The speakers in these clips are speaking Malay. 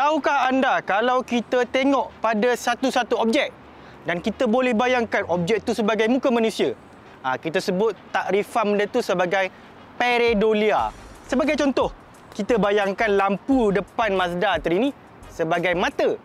Tahukah anda kalau kita tengok pada satu-satu objek dan kita boleh bayangkan objek itu sebagai muka manusia. Kita sebut takrifan benda itu sebagai pareidolia. Sebagai contoh, kita bayangkan lampu depan Mazda 3 ni sebagai mata.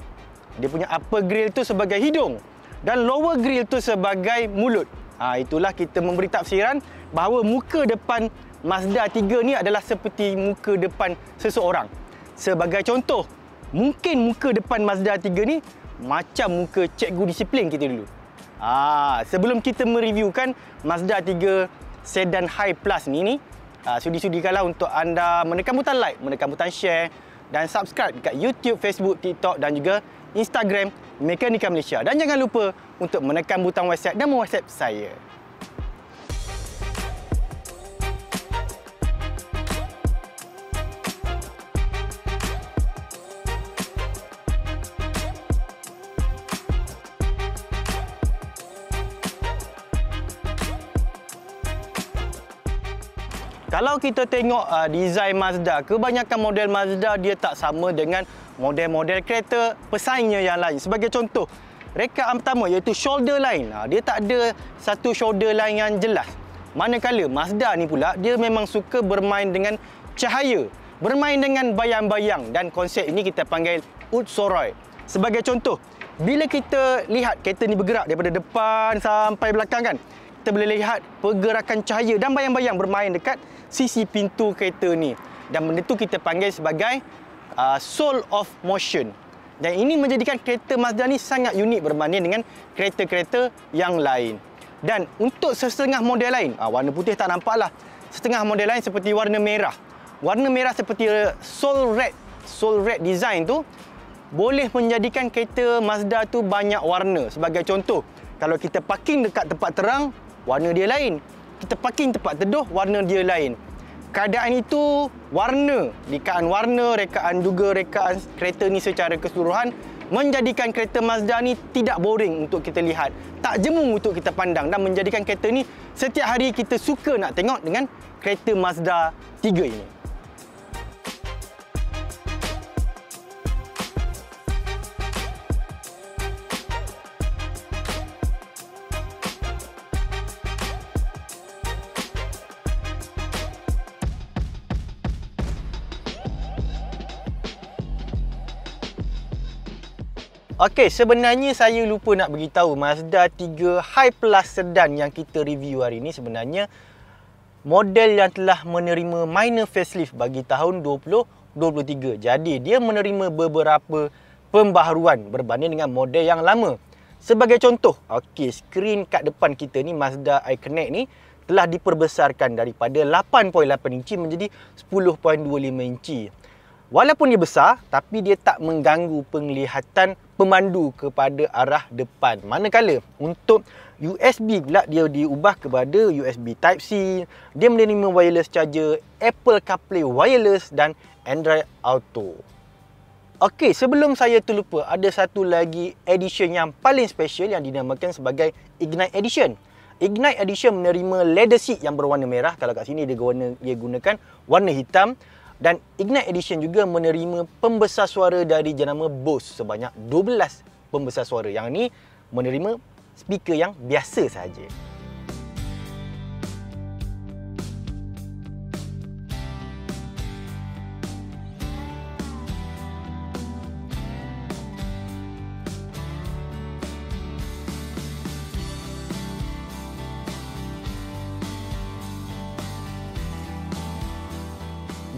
Dia punya upper grill tu sebagai hidung dan lower grill tu sebagai mulut. Itulah kita memberi tafsiran bahawa muka depan Mazda 3 ni adalah seperti muka depan seseorang. Sebagai contoh, mungkin muka depan Mazda 3 ni macam muka cikgu disiplin kita dulu. Sebelum kita mereviewkan Mazda 3 Sedan High Plus ni, sudi-sudikanlah untuk anda menekan butang like, menekan butang share dan subscribe dekat YouTube, Facebook, TikTok dan juga Instagram Mekanika Malaysia. Dan jangan lupa untuk menekan butang WhatsApp dan WhatsApp saya. Kalau kita tengok design Mazda, kebanyakan model Mazda dia tak sama dengan model-model kereta pesaingnya yang lain. Sebagai contoh, rekaan pertama iaitu shoulder line. Dia tak ada satu shoulder line yang jelas. Manakala Mazda ni pula, dia memang suka bermain dengan cahaya, bermain dengan bayang-bayang, dan konsep ini kita panggil Utsoroi. Sebagai contoh, bila kita lihat kereta ni bergerak daripada depan sampai belakang kan, kita boleh lihat pergerakan cahaya dan bayang-bayang bermain dekat sisi pintu kereta ni. Dan benda tu kita panggil sebagai soul of motion. Dan ini menjadikan kereta Mazda ni sangat unik berbanding dengan kereta-kereta yang lain. Dan untuk setengah model lain, warna putih tak nampak lah. Setengah model lain seperti warna merah. Warna merah seperti soul red design tu boleh menjadikan kereta Mazda tu banyak warna. Sebagai contoh, kalau kita parking dekat tempat terang, warna dia lain. Kita parking tempat teduh, warna dia lain. Keadaan itu, rekaan kereta ni secara keseluruhan menjadikan kereta Mazda ni tidak boring untuk kita lihat, tak jemu untuk kita pandang, dan menjadikan kereta ni setiap hari kita suka nak tengok dengan kereta Mazda 3 ini. Okey, sebenarnya saya lupa nak beritahu Mazda 3 High Plus Sedan yang kita review hari ini sebenarnya model yang telah menerima minor facelift bagi tahun 2023. Jadi dia menerima beberapa pembaharuan berbanding dengan model yang lama. Sebagai contoh, skrin kat depan kita ni Mazda iConnect ni telah diperbesarkan daripada 8.8 inci menjadi 10.25 inci. Walaupun dia besar, tapi dia tak mengganggu penglihatan pemandu kepada arah depan. Manakala untuk USB pula dia diubah kepada USB Type-C. Dia menerima wireless charger, Apple CarPlay Wireless dan Android Auto. Okey, sebelum saya terlupa, ada satu lagi edition yang paling special yang dinamakan sebagai Ignite Edition. Ignite Edition menerima leather seat yang berwarna merah. Kalau kat sini dia gunakan warna hitam. Dan Ignite Edition juga menerima pembesar suara dari jenama Bose sebanyak 12 pembesar suara. Yang ni menerima speaker yang biasa sahaja.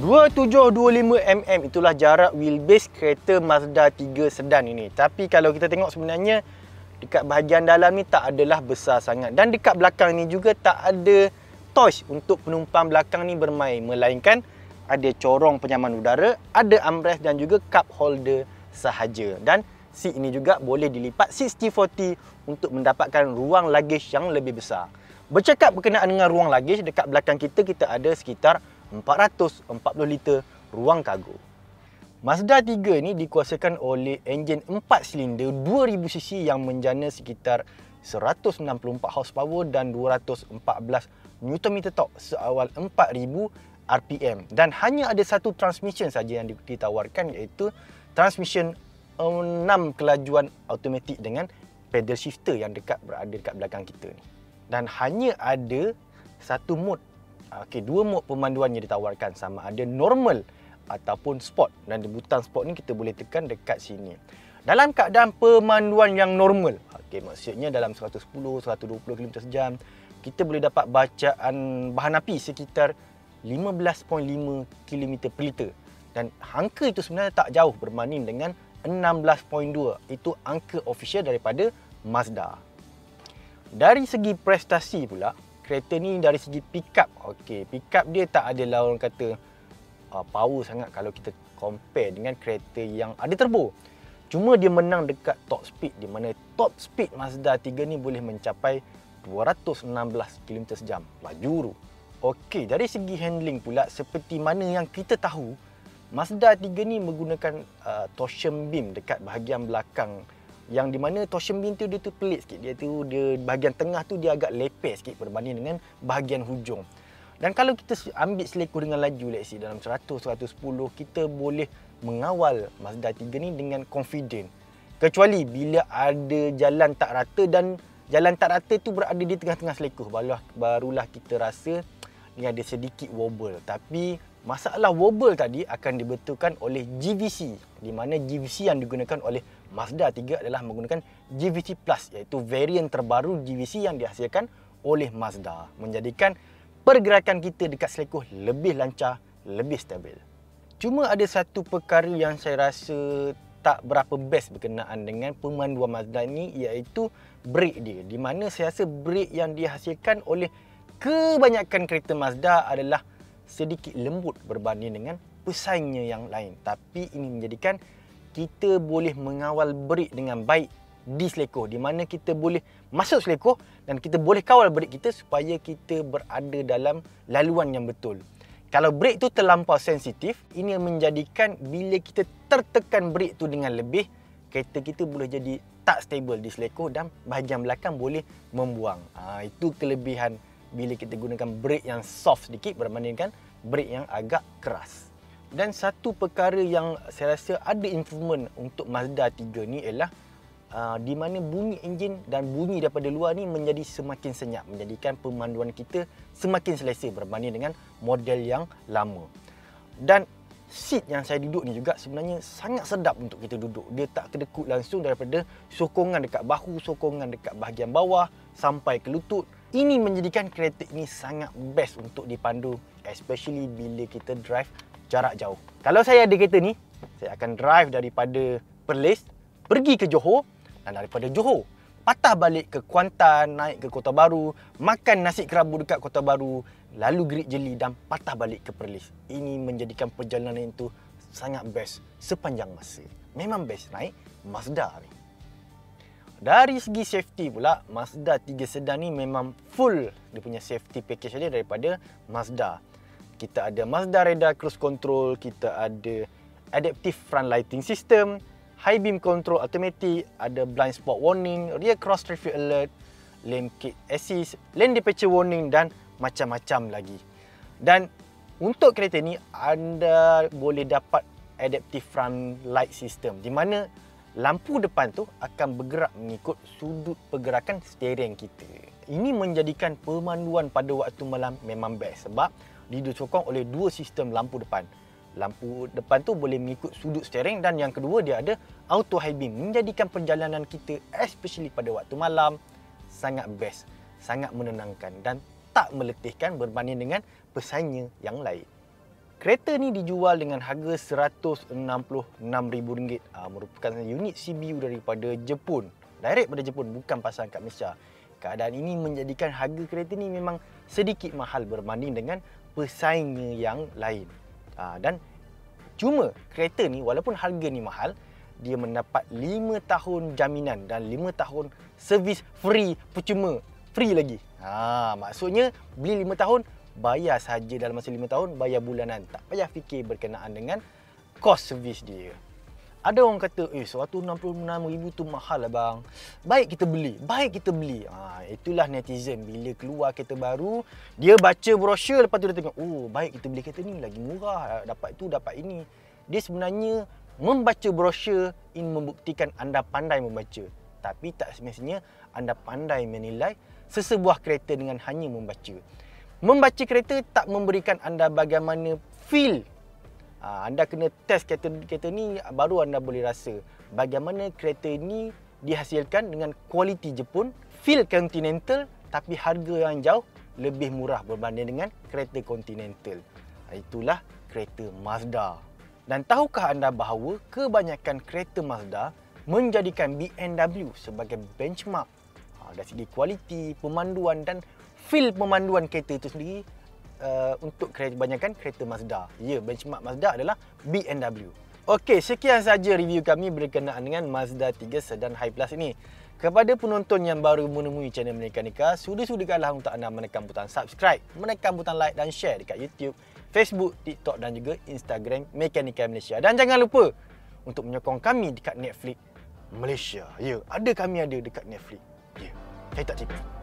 2725mm itulah jarak wheelbase kereta Mazda 3 sedan ini. Tapi kalau kita tengok sebenarnya dekat bahagian dalam ni tak adalah besar sangat. Dan dekat belakang ni juga tak ada toys untuk penumpang belakang ni bermain. Melainkan ada corong penyaman udara, ada armrest dan juga cup holder sahaja. Dan seat ini juga boleh dilipat 60/40 untuk mendapatkan ruang luggage yang lebih besar. Bercakap berkenaan dengan ruang luggage, dekat belakang kita ada sekitar 440 liter ruang kargo. Mazda 3 ni dikuasakan oleh enjin 4 silinder 2000cc yang menjana sekitar 164 horsepower dan 214 Nm torque seawal 4000 RPM. Dan hanya ada satu transmission saja yang ditawarkan, iaitu transmission 6 kelajuan automatik dengan pedal shifter yang berada dekat belakang kita ni. Dan hanya ada satu mod, dua mod pemanduan yang ditawarkan, sama ada normal ataupun sport. Dan di butang sport ni kita boleh tekan dekat sini. Dalam keadaan pemanduan yang normal, maksudnya dalam 110, 120 km sejam, kita boleh dapat bacaan bahan api sekitar 15.5 km per liter. Dan angka itu sebenarnya tak jauh berbanding dengan 16.2. Itu angka official daripada Mazda. Dari segi prestasi pula, kereta ni dari segi pickup. Pickup dia tak adalah orang kata power sangat kalau kita compare dengan kereta yang ada turbo. Cuma dia menang dekat top speed, di mana top speed Mazda 3 ni boleh mencapai 216 km sejam laju. Dari segi handling pula, seperti mana yang kita tahu, Mazda 3 ni menggunakan torsion beam dekat bahagian belakang, yang di mana torsion beam tu dia tu pelik sikit. Dia bahagian tengah tu dia agak lepek sikit berbanding dengan bahagian hujung. Dan kalau kita ambil selekoh dengan laju, let's say dalam 100, 110, kita boleh mengawal Mazda 3 ni dengan confident. Kecuali bila ada jalan tak rata, dan jalan tak rata tu berada di tengah-tengah selekoh, barulah kita rasa ni ada sedikit wobble. Tapi masalah wobble tadi akan dibetulkan oleh GVC, di mana GVC yang digunakan oleh Mazda 3 adalah menggunakan GVC Plus, iaitu varian terbaru GVC yang dihasilkan oleh Mazda, menjadikan pergerakan kita dekat selekoh lebih lancar, lebih stabil. Cuma ada satu perkara yang saya rasa tak berapa best berkenaan dengan pemanduan Mazda ni, iaitu brake dia, di mana saya rasa brake yang dihasilkan oleh kebanyakan kereta Mazda adalah sedikit lembut berbanding dengan pesaingnya yang lain. Tapi ini menjadikan kita boleh mengawal brake dengan baik di selekoh, di mana kita boleh masuk selekoh dan kita boleh kawal brake kita supaya kita berada dalam laluan yang betul. Kalau brake tu terlampau sensitif, ini menjadikan bila kita tertekan brake tu dengan lebih, kereta kita boleh jadi tak stable di selekoh dan bahagian belakang boleh membuang. Itu kelebihan bila kita gunakan brake yang soft sedikit berbandingkan brake yang agak keras. Dan satu perkara yang saya rasa ada improvement untuk Mazda 3 ni ialah di mana bunyi enjin dan bunyi daripada luar ni menjadi semakin senyap, menjadikan pemanduan kita semakin selesa berbanding dengan model yang lama. Dan seat yang saya duduk ni juga sebenarnya sangat sedap untuk kita duduk. Dia tak kedekut langsung daripada sokongan dekat bahu, sokongan dekat bahagian bawah sampai ke lutut. Ini menjadikan kereta ini sangat best untuk dipandu, especially bila kita drive jarak jauh. Kalau saya ada kereta ni, saya akan drive daripada Perlis pergi ke Johor, dan daripada Johor patah balik ke Kuantan, naik ke Kota Baru, makan nasi kerabu dekat Kota Baru, lalu Gerik Jeli dan patah balik ke Perlis. Ini menjadikan perjalanan itu sangat best sepanjang masa. Memang best naik Mazda ni. Dari segi safety pula, Mazda 3 sedan ni memang full dia punya safety package dia daripada Mazda. Kita ada Mazda Radar Cruise Control, kita ada Adaptive Front Lighting System, High Beam Control Automatic, ada Blind Spot Warning, Rear Cross Traffic Alert, Lane Keep Assist, Lane Departure Warning dan macam-macam lagi. Dan untuk kereta ni, anda boleh dapat Adaptive Front Light System, di mana lampu depan tu akan bergerak mengikut sudut pergerakan steering kita. Ini menjadikan pemanduan pada waktu malam memang best sebab disokong oleh dua sistem lampu depan. Lampu depan tu boleh mengikut sudut steering, dan yang kedua dia ada auto high beam, menjadikan perjalanan kita especially pada waktu malam sangat best, sangat menenangkan dan tak meletihkan berbanding dengan pesaingnya yang lain. Kereta ni dijual dengan harga RM166,000, merupakan unit CBU daripada Jepun, direct pada Jepun, bukan pasaran kat Malaysia. Keadaan ini menjadikan harga kereta ni memang sedikit mahal berbanding dengan pesaingnya yang lain. Dan cuma kereta ni walaupun harga ni mahal, dia mendapat 5 tahun jaminan dan 5 tahun servis free, percuma, free lagi. Maksudnya beli 5 tahun, bayar saja dalam masa 5 tahun, bayar bulanan. Tak payah fikir berkenaan dengan kos servis dia. Ada orang kata, RM166,000 tu mahal lah bang. Baik kita beli. Itulah netizen. Bila keluar kereta baru, dia baca brosur, lepas tu dia tengok, oh baik kita beli kereta ni, lagi murah, dapat tu, dapat ini. Dia sebenarnya Membaca brosur ini membuktikan anda pandai membaca. Tapi tak semestinya anda pandai menilai sesebuah kereta dengan hanya membaca. Membaca kereta tak memberikan anda bagaimana feel. Anda kena test kereta ni baru anda boleh rasa bagaimana kereta ni dihasilkan dengan kualiti Jepun, feel Continental tapi harga yang jauh lebih murah berbanding dengan kereta Continental. Itulah kereta Mazda. Dan tahukah anda bahawa kebanyakan kereta Mazda menjadikan BMW sebagai benchmark dari segi kualiti, pemanduan dan feel pemanduan kereta itu sendiri untuk kebanyakan kereta Mazda. Ya, benchmark Mazda adalah BMW. Okey, sekian saja review kami berkenaan dengan Mazda 3 sedan High Plus ini. Kepada penonton yang baru menemui channel Mekanika, sudah-sudahlah untuk anda menekan butang subscribe, menekan butang like dan share dekat YouTube, Facebook, TikTok dan juga Instagram Mekanika Malaysia. Dan jangan lupa untuk menyokong kami dekat Netflix Malaysia. Ya, kami ada dekat Netflix. Ya, saya tak cakap.